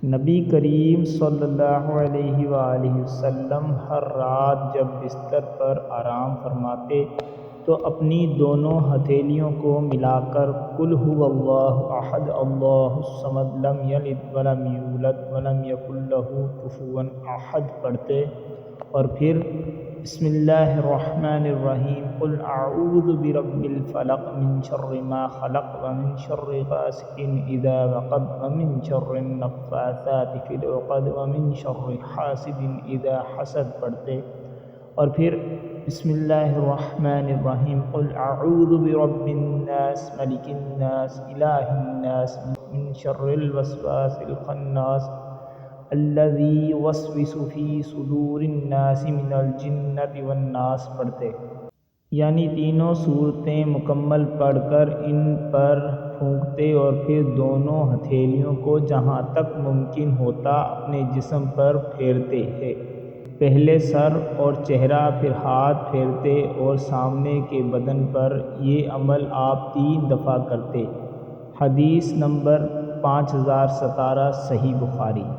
نبی کریم صلی اللہ علیہ وآلہ وسلم ہر رات جب بستر پر آرام فرماتے تو اپنی دونوں ہتھیلیوں کو ملا کر قل هو اللہ احد اللہ الصمد لم یلد ولم یولد ولم یکن لہ کفوا احد پڑھتے اور پھر بسم اللہ الرحمن الرحیم قل اعوذ برب الفلق من شر ما خلق ومن شر غاسق اذا وقب ومن شر النفاثات فی العقد ومن شر حاسد اذا حسد پڑھتے اور پھر بسم اللہ الرحمن الرحیم قل اعوذ برب الناس ملک الناس الہ الناس من شر الوسواس الخناس الذی یوسوس فی صدور الناس من الجنۃ والناس پڑھتے، یعنی تینوں صورتیں مکمل پڑھ کر ان پر پھونکتے اور پھر دونوں ہتھیلیوں کو جہاں تک ممکن ہوتا اپنے جسم پر پھیرتے ہیں، پہلے سر اور چہرہ، پھر ہاتھ پھیرتے اور سامنے کے بدن پر۔ یہ عمل آپ 3 دفعہ کرتے۔ حدیث نمبر 5017 صحیح بخاری۔